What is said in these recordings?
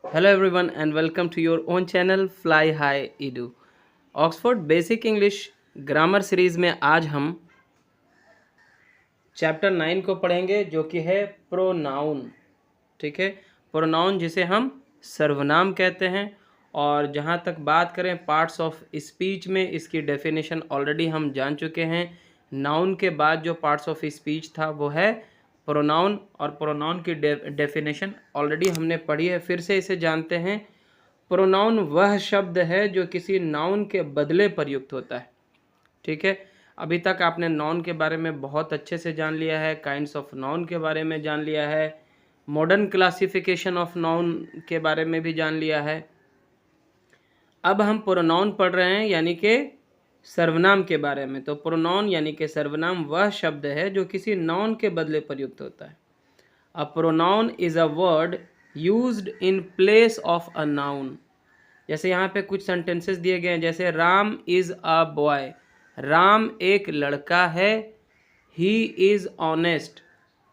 Hello everyone and welcome to your own channel Fly High Edu. Oxford basic English grammar series में आज हम chapter 9 को पढ़ेंगे जो कि है प्रोनाउन। ठीक है, प्रोनाउन जिसे हम सर्वनाम कहते हैं। और जहाँ तक बात करें पार्ट्स ऑफ स्पीच में, इसकी डेफिनेशन ऑलरेडी हम जान चुके हैं। नाउन के बाद जो पार्ट्स ऑफ स्पीच था वो है प्रोनाउन, और प्रोनाउन की डेफिनेशन ऑलरेडी हमने पढ़ी है। फिर से इसे जानते हैं। प्रोनाउन वह शब्द है जो किसी नाउन के बदले प्रयुक्त होता है। ठीक है, अभी तक आपने नाउन के बारे में बहुत अच्छे से जान लिया है, काइंड्स ऑफ नाउन के बारे में जान लिया है, मॉडर्न क्लासिफिकेशन ऑफ नाउन के बारे में भी जान लिया है। अब हम प्रोनाउन पढ़ रहे हैं यानी कि सर्वनाम के बारे में। तो प्रोनाउन यानी कि सर्वनाम वह शब्द है जो किसी नाउन के बदले प्रयुक्त होता है। A pronoun is a word used in place of a noun. जैसे यहाँ पे कुछ सेंटेंसेस दिए गए हैं, जैसे Ram is a boy, Ram एक लड़का है। ही इज़ ऑनेस्ट,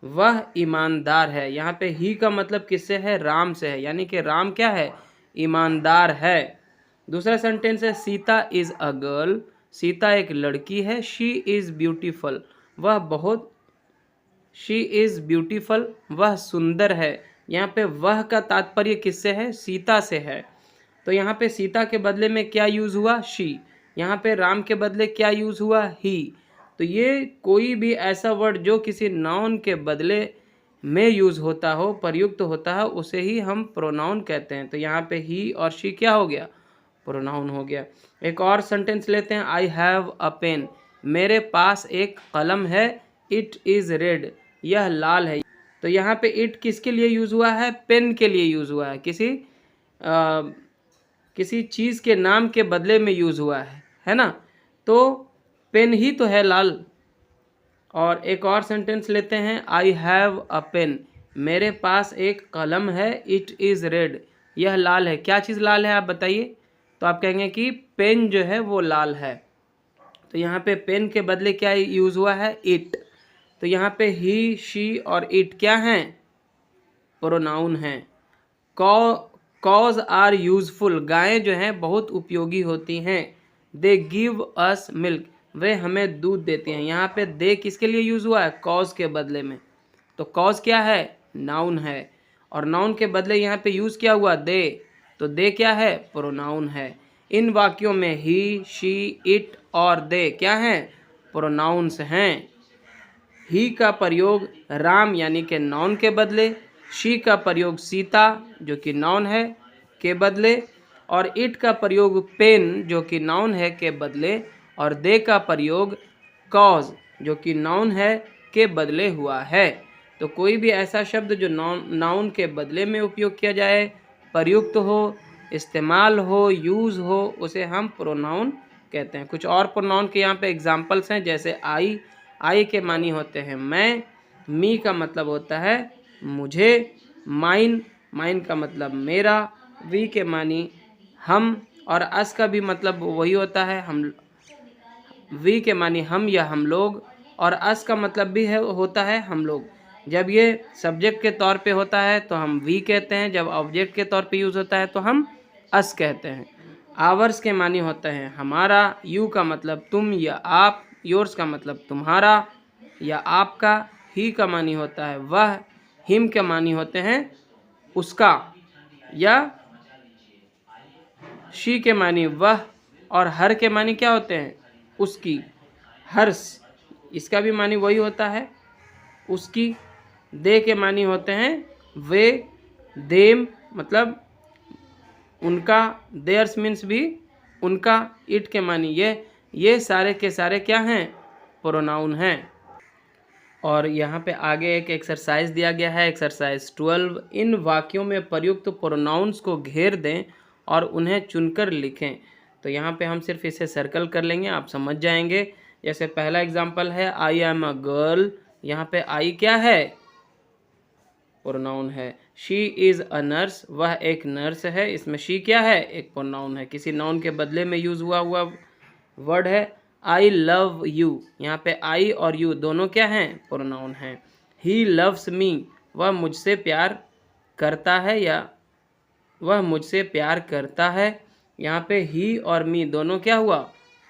वह ईमानदार है। यहाँ पे ही का मतलब किससे है? राम से है, यानी कि राम क्या है? ईमानदार है। दूसरा सेंटेंस है Sita is a girl, Sita एक लड़की है। शी इज़ ब्यूटीफुल, वह बहुत शी इज़ ब्यूटीफुल, वह सुंदर है। यहाँ पे वह का तात्पर्य किससे है? सीता से है। तो यहाँ पे सीता के बदले में क्या यूज़ हुआ? शी। यहाँ पे राम के बदले क्या यूज़ हुआ? ही। तो ये कोई भी ऐसा वर्ड जो किसी नाउन के बदले में यूज़ होता हो, प्रयुक्त होता है, उसे ही हम प्रोनाउन कहते हैं। तो यहाँ पे ही और शी क्या हो गया? प्रोनाउन हो गया। एक और सेंटेंस लेते हैं, आई हैव अ पेन, मेरे पास एक कलम है। इट इज़ रेड, यह लाल है। तो यहाँ पे इट किसके लिए यूज़ हुआ है? पेन के लिए यूज़ हुआ है। किसी चीज़ के नाम के बदले में यूज़ हुआ है ना? तो पेन ही तो है लाल। और एक और सेंटेंस लेते हैं, आई हैव अ पेन, मेरे पास एक कलम है। इट इज़ रेड, यह लाल है। क्या चीज़ लाल है आप बताइए? तो आप कहेंगे कि पेन जो है वो लाल है। तो यहाँ पे पेन के बदले क्या यूज़ हुआ है? इट। तो यहाँ पे ही, शी और इट क्या हैं? प्रोनाउन हैं। कॉज आर यूजफुल, गायें जो हैं बहुत उपयोगी होती हैं। दे गिव अस मिल्क, वे हमें दूध देती हैं। यहाँ पे दे किसके लिए यूज़ हुआ है? कॉज के बदले में। तो कॉज क्या है? नाउन है। और नाउन के बदले यहाँ पे यूज़ क्या हुआ? दे। तो दे क्या है? प्रोनाउन है। इन वाक्यों में ही, शी, इट और दे क्या हैं? प्रोनाउंस हैं। ही का प्रयोग राम यानी कि नाउन के बदले, शी का प्रयोग सीता जो कि नाउन है के बदले, और इट का प्रयोग पेन जो कि नाउन है के बदले, और दे का प्रयोग कॉज जो कि नाउन है के बदले हुआ है। तो कोई भी ऐसा शब्द जो नाउन के बदले में उपयोग किया जाए, प्रयुक्त हो, इस्तेमाल हो, यूज़ हो, उसे हम प्रोनाउन कहते हैं। कुछ और प्रोनाउन के यहाँ पे एग्जाम्पल्स हैं, जैसे आई के मानी होते हैं मैं, मी का मतलब होता है मुझे, माइन का मतलब मेरा, वी के मानी हम, और अस का भी मतलब वही होता है हम। वी के मानी हम या हम लोग, और अस का मतलब भी होता है हम लोग। जब ये सब्जेक्ट के तौर पे होता है तो हम वी कहते हैं, जब ऑब्जेक्ट के तौर पे यूज़ होता है तो हम अस कहते हैं। आवर्स के मानी होते हैं हमारा, यू का मतलब तुम या आप, योर्स का मतलब तुम्हारा या आपका, ही का मानी होता है वह, हिम के मानी होते हैं उसका या शी के मानी वह, और हर के मानी क्या होते हैं? उसकी, हर्ष, इसका भी मानी वही होता है उसकी। दे के मानी होते हैं वे, देम मतलब उनका, देयर्स मीन्स भी उनका। इट के मानी ये सारे के सारे क्या हैं? प्रोनाउन हैं। और यहाँ पे आगे एक एक्सरसाइज दिया गया है, एक्सरसाइज 12। इन वाक्यों में प्रयुक्त प्रोनाउंस को घेर दें और उन्हें चुनकर लिखें। तो यहाँ पे हम सिर्फ इसे सर्कल कर लेंगे, आप समझ जाएंगे। जैसे पहला एग्जांपल है, आई एम अ गर्ल, यहाँ पे आई क्या है? प्रोनाउन है। शी इज़ अ नर्स, वह एक नर्स है, इसमें शी क्या है? एक प्रोनाउन है, किसी नाउन के बदले में यूज़ हुआ वर्ड है। आई लव यू, यहाँ पे आई और यू दोनों क्या हैं? प्रोनाउन हैं। ही लव्स मी, वह मुझसे प्यार करता है या वह मुझसे प्यार करता है। यहाँ पे ही और मी दोनों क्या हुआ,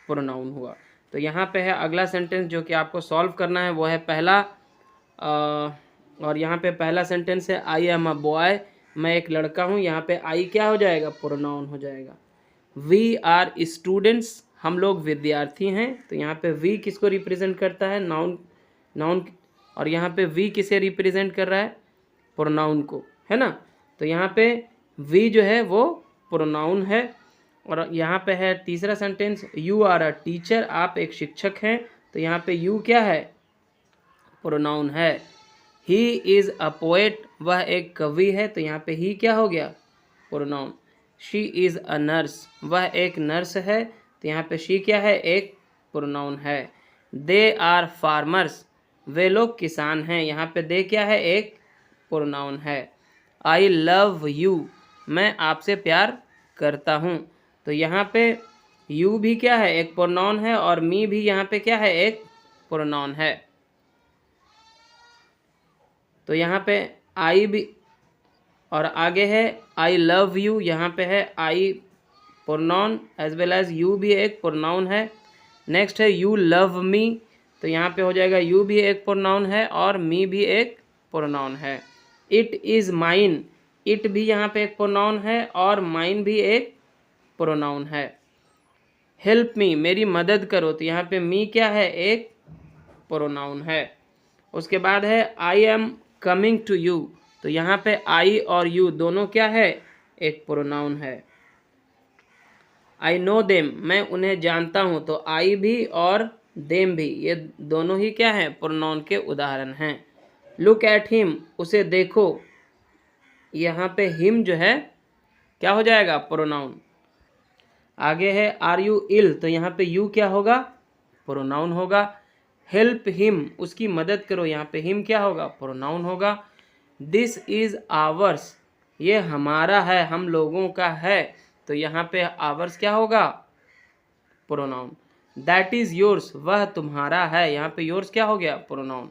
प्रोनाउन हुआ। तो यहाँ पे है अगला सेंटेंस जो कि आपको सॉल्व करना है, वो है पहला और यहाँ पे पहला सेंटेंस है आई एम अ बॉय, मैं एक लड़का हूँ। यहाँ पे आई क्या हो जाएगा, प्रोनाउन हो जाएगा। वी आर स्टूडेंट्स, हम लोग विद्यार्थी हैं। तो यहाँ पे वी किसको रिप्रेजेंट करता है, नाउन, नाउन। और यहाँ पे वी किसे रिप्रेजेंट कर रहा है, प्रोनाउन को, है ना। तो यहाँ पे वी जो है वो प्रोनाउन है। और यहाँ पे है तीसरा sentence, you are a teacher, आप एक शिक्षक हैं। तो यहाँ पे यू क्या है, प्रोनाउन है। ही इज़ अ पोएट, वह एक कवि है। तो यहाँ पे ही क्या हो गया, pronoun. She is a nurse, वह एक नर्स है। तो यहाँ पे शी क्या है, एक प्रोनाउन है। दे आर फार्मर्स, वे लोग किसान हैं। यहाँ पे दे क्या है, एक प्रोनाउन है। आई लव यू, मैं आपसे प्यार करता हूँ। तो यहाँ पे यू भी क्या है, एक प्रोनाउन है। और मी भी यहाँ पे क्या है, एक प्रोनाउन है। तो यहाँ पे आई भी, और आगे है आई लव यू, यहाँ पे है I pronoun as well as you भी एक प्रोनाउन है। नेक्स्ट है यू लव मी, तो यहाँ पे हो जाएगा यू भी एक प्रोनाउन है और मी भी एक प्रोनाउन है। इट इज़ माइन, इट भी यहाँ पे एक प्रोनाउन है और माइन भी एक प्रोनाउन है। हेल्प मी, मेरी मदद करो, तो यहाँ पे मी क्या है, एक प्रोनाउन है। उसके बाद है I am coming to you, तो यहाँ पे आई और यू दोनों क्या है, एक प्रोनाउन है। आई नो देम, मैं उन्हें जानता हूँ, तो आई भी और देम भी ये दोनों ही क्या हैं, प्रोनाउन के उदाहरण हैं। लुक एट हिम, उसे देखो, यहाँ पे हिम जो है क्या हो जाएगा, प्रोनाउन। आगे है आर यू इल, तो यहाँ पे यू क्या होगा, प्रोनाउन होगा। हेल्प हिम, उसकी मदद करो, यहाँ पे हिम क्या होगा, प्रोनाउन होगा। दिस इज़ आवर्स, ये हमारा है, हम लोगों का है। तो यहाँ पे आवर्स क्या होगा, प्रोनाउन। दैट इज़ योर्स, वह तुम्हारा है, यहाँ पे योर्स क्या हो गया, प्रोनाउन।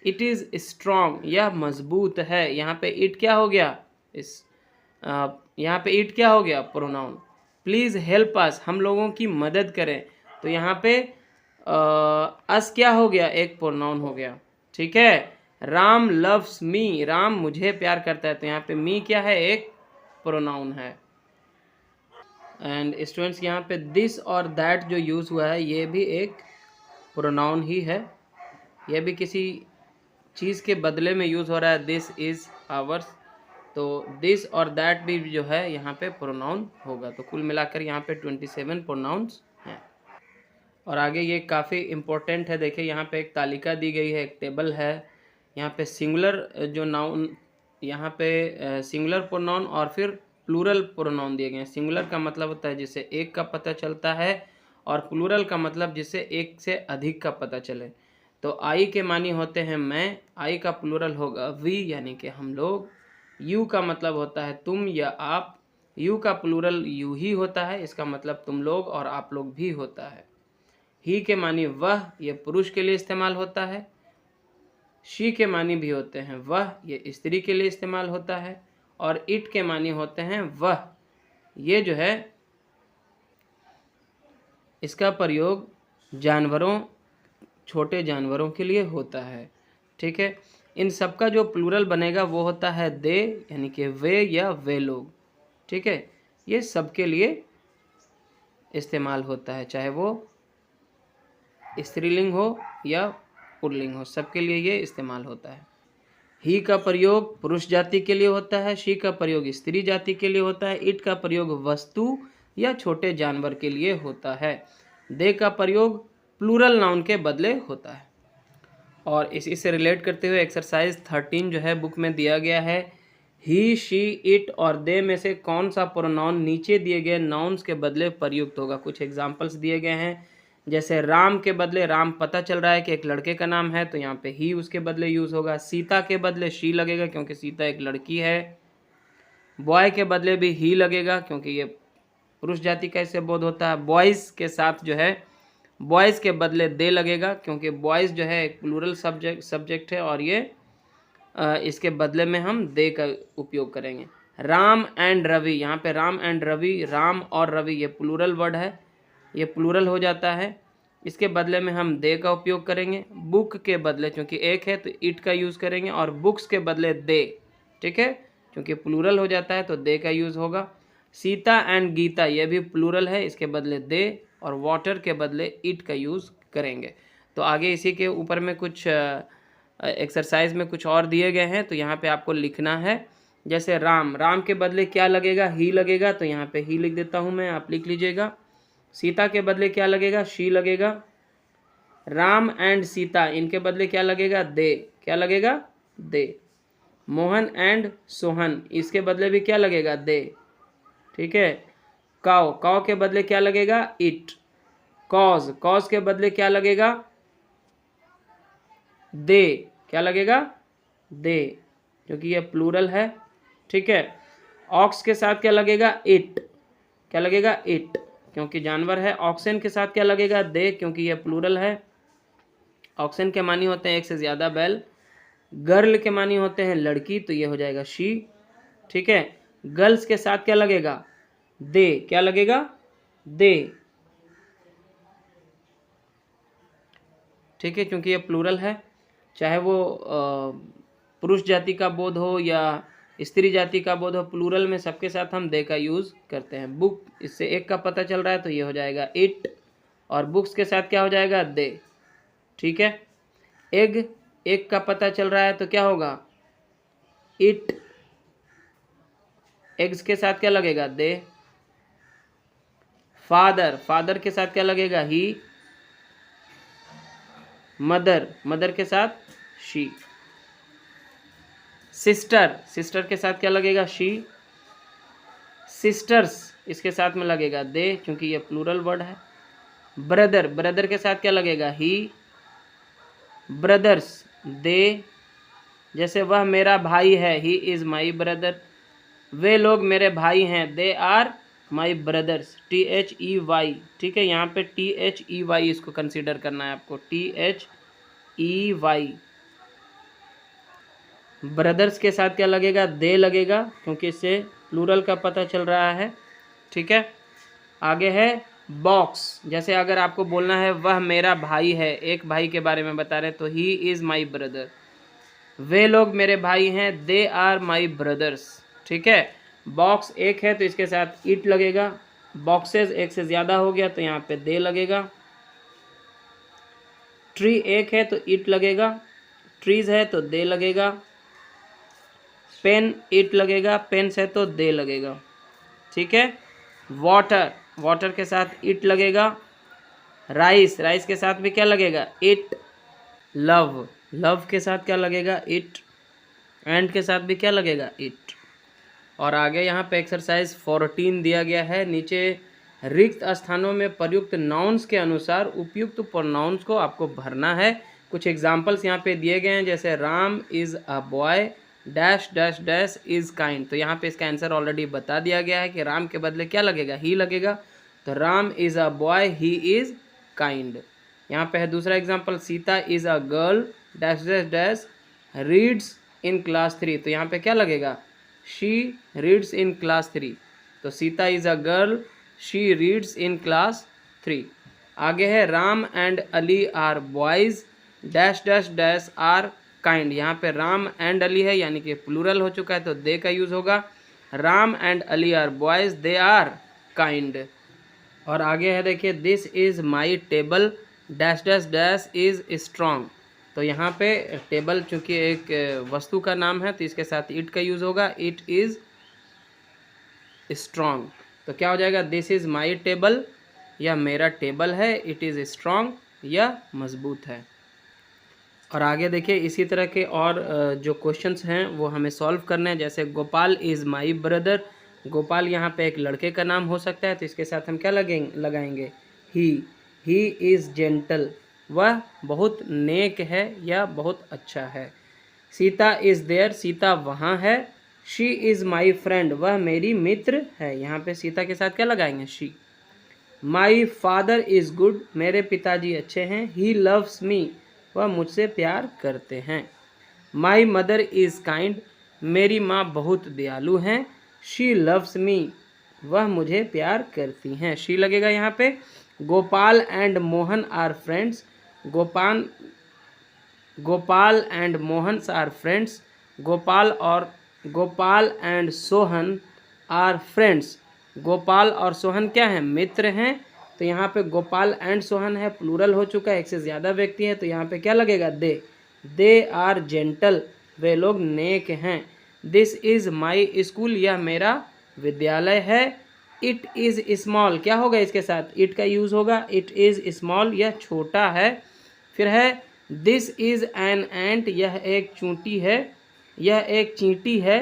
इट इज़ स्ट्रॉन्ग, यह मजबूत है, यहाँ पे इट क्या हो गया, यहाँ पे इट क्या हो गया, प्रोनाउन। प्लीज़ हेल्प अस, हम लोगों की मदद करें, तो यहाँ पे अस क्या हो गया, एक प्रोनाउन हो गया। ठीक है। राम लव्स मी, राम मुझे प्यार करता है, तो यहाँ पे मी क्या है, एक प्रोनाउन है। एंड स्टूडेंट्स यहाँ पे दिस और दैट जो यूज़ हुआ है ये भी एक प्रोनाउन ही है, यह भी किसी चीज़ के बदले में यूज़ हो रहा है, दिस इज़ आवर्स। तो दिस और दैट भी जो है यहाँ पे प्रोनाउन होगा। तो कुल मिलाकर यहाँ पे 27 प्रोनाउंस हैं। और आगे ये काफ़ी इम्पोर्टेंट है, देखिए यहाँ पे एक तालिका दी गई है, एक टेबल है। यहाँ पे सिंगुलर जो नाउन, यहाँ पे सिंगुलर प्रोनाउन और फिर प्लूरल प्रोनाउन दिए गए हैं। सिंगुलर का मतलब होता है जिससे एक का पता चलता है, और प्लूरल का मतलब जिससे एक से अधिक का पता चले। तो आई के मानी होते हैं मैं, आई का प्लूरल होगा वी यानी कि हम लोग। यू का मतलब होता है तुम या आप, यू का प्लूरल यू ही होता है, इसका मतलब तुम लोग और आप लोग भी होता है। ही के मानी वह, ये पुरुष के लिए इस्तेमाल होता है। शी के मानी भी होते हैं वह, ये स्त्री के लिए इस्तेमाल होता है। और इट के मानी होते हैं वह, ये जो है इसका प्रयोग जानवरों, छोटे जानवरों के लिए होता है। ठीक है। इन सब का जो प्लूरल बनेगा वो होता है दे, यानी कि वे या वे लोग। ठीक है। ये सबके लिए इस्तेमाल होता है, चाहे वो स्त्रीलिंग हो या पुल्लिंग हो, सबके लिए ये इस्तेमाल होता है। ही का प्रयोग पुरुष जाति के लिए होता है, शी का प्रयोग स्त्री जाति के लिए होता है, इट का प्रयोग वस्तु या छोटे जानवर के लिए होता है, दे का प्रयोग प्लूरल नाउन के बदले होता है। और इसी से रिलेट करते हुए एक्सरसाइज 13 जो है बुक में दिया गया है, ही शी इट और दे में से कौन सा प्रोनाउन नीचे दिए गए नाउन्स के बदले प्रयुक्त होगा। कुछ एग्जाम्पल्स दिए गए हैं, जैसे राम के बदले, राम पता चल रहा है कि एक लड़के का नाम है, तो यहाँ पे ही उसके बदले यूज़ होगा। सीता के बदले शी लगेगा क्योंकि सीता एक लड़की है। बॉय के बदले भी ही लगेगा क्योंकि ये पुरुष जाति का इससे बोध होता है। बॉयज़ के साथ जो है बॉयज़ के बदले दे लगेगा क्योंकि बॉयज़ जो है एक प्लूरल सब्जेक्ट है और ये इसके बदले में हम दे का उपयोग करेंगे। राम एंड रवि, यहाँ पे राम एंड रवि, राम और रवि ये प्लूरल वर्ड है, ये प्लूरल हो जाता है। इसके बदले में हम दे का उपयोग करेंगे। बुक के बदले क्योंकि एक है तो इट का यूज़ करेंगे, और बुक्स के बदले दे, ठीक है, क्योंकि प्लूरल हो जाता है तो दे का यूज़ होगा। सीता एंड गीता ये भी प्लूरल है, इसके बदले दे, और वाटर के बदले इट का यूज़ करेंगे। तो आगे इसी के ऊपर में कुछ एक्सरसाइज में कुछ और दिए गए हैं, तो यहाँ पे आपको लिखना है। जैसे राम, राम के बदले क्या लगेगा, ही लगेगा, तो यहाँ पे ही लिख देता हूँ मैं, आप लिख लीजिएगा। सीता के बदले क्या लगेगा, शी लगेगा। राम एंड सीता इनके बदले क्या लगेगा, दे, क्या लगेगा, दे। मोहन एंड सोहन इसके बदले भी क्या लगेगा, दे, ठीक है। काव, काव के बदले क्या लगेगा, इट। कॉज, कॉज के बदले क्या लगेगा, दे, क्या लगेगा, दे, क्योंकि ये प्लूरल है, ठीक है। ऑक्स के साथ क्या लगेगा, इट, क्या लगेगा, इट, क्योंकि जानवर है। ऑक्सन के साथ क्या लगेगा, दे, क्योंकि ये प्लूरल है। ऑक्सन के मानी होते हैं एक से ज़्यादा बैल। गर्ल के मानी होते हैं लड़की, तो ये हो जाएगा शी, ठीक है। गर्ल्स के साथ क्या लगेगा, दे, क्या लगेगा, दे, ठीक है, क्योंकि ये प्लूरल है। चाहे वो पुरुष जाति का बोध हो या स्त्री जाति का बोध हो, प्लूरल में सबके साथ हम दे का यूज़ करते हैं। बुक, इससे एक का पता चल रहा है तो ये हो जाएगा इट, और बुक्स के साथ क्या हो जाएगा, दे, ठीक है। एग, एक का पता चल रहा है तो क्या होगा, इट, एग्स के साथ क्या लगेगा, दे। फादर, फादर के साथ क्या लगेगा, ही। मदर, मदर के साथ शी। सिस्टर, सिस्टर के साथ क्या लगेगा, शी। सिस्टर्स इसके साथ में लगेगा दे, क्योंकि ये प्लूरल वर्ड है। ब्रदर, ब्रदर के साथ क्या लगेगा, ही। ब्रदर्स, दे, जैसे वह मेरा भाई है, ही इज़ माई ब्रदर। वे लोग मेरे भाई हैं, they are my brothers, THEY, ठीक है। यहाँ पे THEY इसको कंसीडर करना है आपको, THEY। ब्रदर्स के साथ क्या लगेगा, दे लगेगा, क्योंकि इससे प्लूरल का पता चल रहा है, ठीक है। आगे है बॉक्स, जैसे अगर आपको बोलना है वह मेरा भाई है, एक भाई के बारे में बता रहे, तो ही इज़ माई ब्रदर। वे लोग मेरे भाई हैं, दे आर माई ब्रदर्स, ठीक है। बॉक्स एक है तो इसके साथ इट लगेगा। बॉक्सेस एक से ज़्यादा हो गया तो यहाँ पे दे लगेगा। ट्री एक है तो इट लगेगा। ट्रीज है तो दे लगेगा। पेन, इट लगेगा। पेन्स है तो दे लगेगा, ठीक है। वाटर, वाटर के साथ इट लगेगा। राइस, राइस के साथ भी क्या लगेगा, इट। लव, लव के साथ क्या लगेगा, इट। एंड के साथ भी क्या लगेगा, इट। और आगे यहाँ पे एक्सरसाइज 14 दिया गया है। नीचे रिक्त स्थानों में प्रयुक्त नाउन्स के अनुसार उपयुक्त प्रोनाउंस को आपको भरना है। कुछ एग्जाम्पल्स यहाँ पे दिए गए हैं, जैसे Ram is a boy, dash dash dash is kind. तो यहाँ पे इसका आंसर ऑलरेडी बता दिया गया है कि राम के बदले क्या लगेगा, ही लगेगा। तो Ram is a boy, he is kind. यहाँ पे है दूसरा example, Sita is a girl, dash dash dash reads in class 3। तो यहाँ पे क्या लगेगा, शी रीड्स इन क्लास 3। तो Sita is a girl, she reads in class 3। आगे है Ram and Ali are boys, dash dash dash are kind. यहाँ पे राम एंड अली है, यानी कि प्लूरल हो चुका है, तो दे का यूज़ होगा। Ram and Ali are boys, they are kind. और आगे है देखिए, this is my table, dash dash dash is strong. तो यहाँ पे टेबल चूँकि एक वस्तु का नाम है तो इसके साथ इट का यूज़ होगा, इट इज़ स्ट्रॉन्ग। तो क्या हो जाएगा, दिस इज़ माई टेबल, यह मेरा टेबल है, इट इज़ स्ट्रॉन्ग, यह मजबूत है। और आगे देखिए इसी तरह के और जो क्वेश्चंस हैं वो हमें सॉल्व करने हैं। जैसे Gopal is my brother, Gopal यहाँ पे एक लड़के का नाम हो सकता है, तो इसके साथ हम क्या लगाएंगे, ही इज़ जेंटल, वह बहुत नेक है या बहुत अच्छा है। सीता इज़ देयर, सीता वहाँ है। शी इज़ माई फ्रेंड, वह मेरी मित्र है। यहाँ पे सीता के साथ क्या लगाएंगे, she. My father is good, मेरे पिताजी अच्छे हैं। ही लव्स मी, वह मुझसे प्यार करते हैं। माई मदर इज़ काइंड, मेरी माँ बहुत दयालु हैं। शी लव्स मी, वह मुझे प्यार करती हैं। शी लगेगा यहाँ पे। Gopal and Mohan are friends, Gopal and Mohan are friends. Gopal and Sohan are friends. Gopal और सोहन क्या हैं? मित्र हैं। तो यहाँ पे गोपाल एंड सोहन है, प्लूरल हो चुका है, एक से ज़्यादा व्यक्ति है, तो यहाँ पे क्या लगेगा? दे आर जेंटल, वे लोग नेक हैं। दिस इज़ माई स्कूल, यह मेरा विद्यालय है। इट इज़ स्मॉल, क्या होगा इसके साथ? इट का यूज़ होगा। इट इज़ स्मॉल, यह छोटा है। फिर है दिस इज़ एन एंट, यह एक चूंटी है, यह एक चींटी है।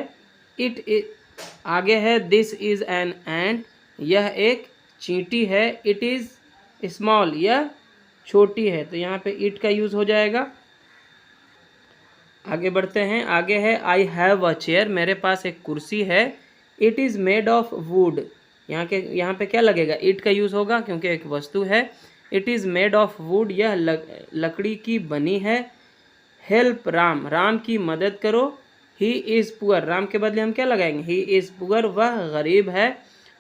आगे है दिस इज़ एन एंट, यह एक चींटी है। इट इज़ स्मॉल, यह छोटी है, तो यहाँ पे इट का यूज़ हो जाएगा। आगे बढ़ते हैं। आगे है आई हैव अ चेयर, मेरे पास एक कुर्सी है। It is made of would, यहाँ पे क्या लगेगा? इट का यूज़ होगा क्योंकि एक वस्तु है। It is made of would, यह लकड़ी की बनी है। हेल्प राम, राम की मदद करो। ही इज़ पुअर, राम के बदले हम क्या लगाएंगे? ही इज़ पुअर, वह गरीब है।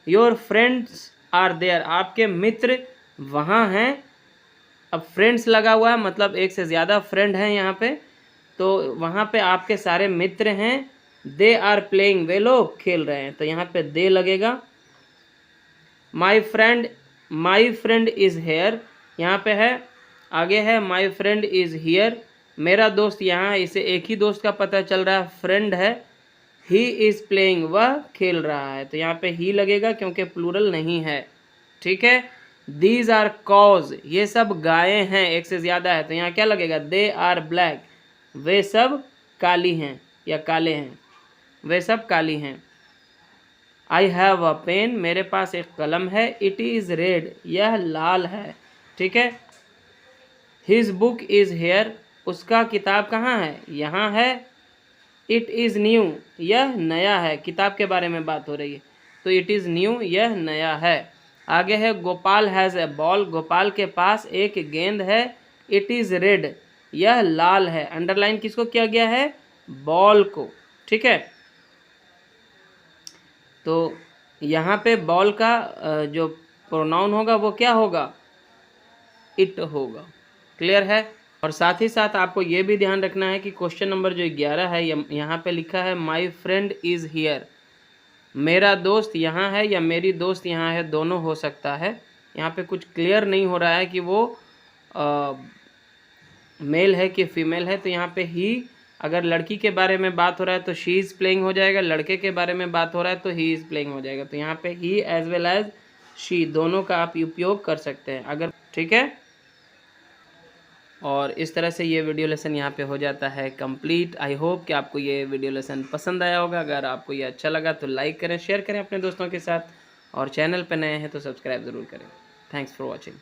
योर फ्रेंड्स आर देयर, आपके मित्र वहाँ हैं। अब फ्रेंड्स लगा हुआ है, मतलब एक से ज़्यादा फ्रेंड हैं यहाँ पे, तो वहाँ पे आपके सारे मित्र हैं। दे आर प्लेइंग, वे लोग खेल रहे हैं, तो यहाँ पे दे लगेगा। माई फ्रेंड इज़ हेयर, यहाँ पे है। आगे है माई फ्रेंड इज़ हियर, मेरा दोस्त यहाँ है। इसे एक ही दोस्त का पता चल रहा है, फ्रेंड है। ही इज़ प्लेइंग, वह खेल रहा है, तो यहाँ पे ही लगेगा क्योंकि प्लूरल नहीं है। ठीक है। दीज आर कॉज, ये सब गायें हैं, एक से ज़्यादा है, तो यहाँ क्या लगेगा? दे आर ब्लैक, वे सब काली हैं या काले हैं, वे सब काली हैं। आई हैव अ पेन, मेरे पास एक कलम है। इट इज़ रेड, यह लाल है। ठीक है। हिज बुक इज़ हेयर, उसका किताब कहाँ है? यहाँ है। इट इज़ न्यू, यह नया है, किताब के बारे में बात हो रही है, तो इट इज़ न्यू, यह नया है। आगे है Gopal has a ball, Gopal के पास एक गेंद है। इट इज़ रेड, यह लाल है। अंडरलाइन किसको किया गया है? बॉल को। ठीक है। तो यहाँ पे बॉल का जो प्रोनाउन होगा वो क्या होगा? इट होगा। क्लियर है। और साथ ही साथ आपको ये भी ध्यान रखना है कि क्वेश्चन नंबर जो 11 है, यहाँ पे लिखा है माई फ्रेंड इज़ हियर, मेरा दोस्त यहाँ है या मेरी दोस्त यहाँ है, दोनों हो सकता है। यहाँ पे कुछ क्लियर नहीं हो रहा है कि वो मेल है कि फीमेल है, तो यहाँ पे ही, अगर लड़की के बारे में बात हो रहा है तो शी इज़ प्लेइंग हो जाएगा, लड़के के बारे में बात हो रहा है तो ही इज़ प्लेइंग हो जाएगा। तो यहाँ पे ही एज वेल एज शी दोनों का आप उपयोग कर सकते हैं अगर। ठीक है। और इस तरह से ये वीडियो लेसन यहाँ पे हो जाता है कंप्लीट। आई होप कि आपको ये वीडियो लेसन पसंद आया होगा। अगर आपको ये अच्छा लगा तो लाइक करें, शेयर करें अपने दोस्तों के साथ, और चैनल पे नए हैं तो सब्सक्राइब ज़रूर करें। Thanks for watching.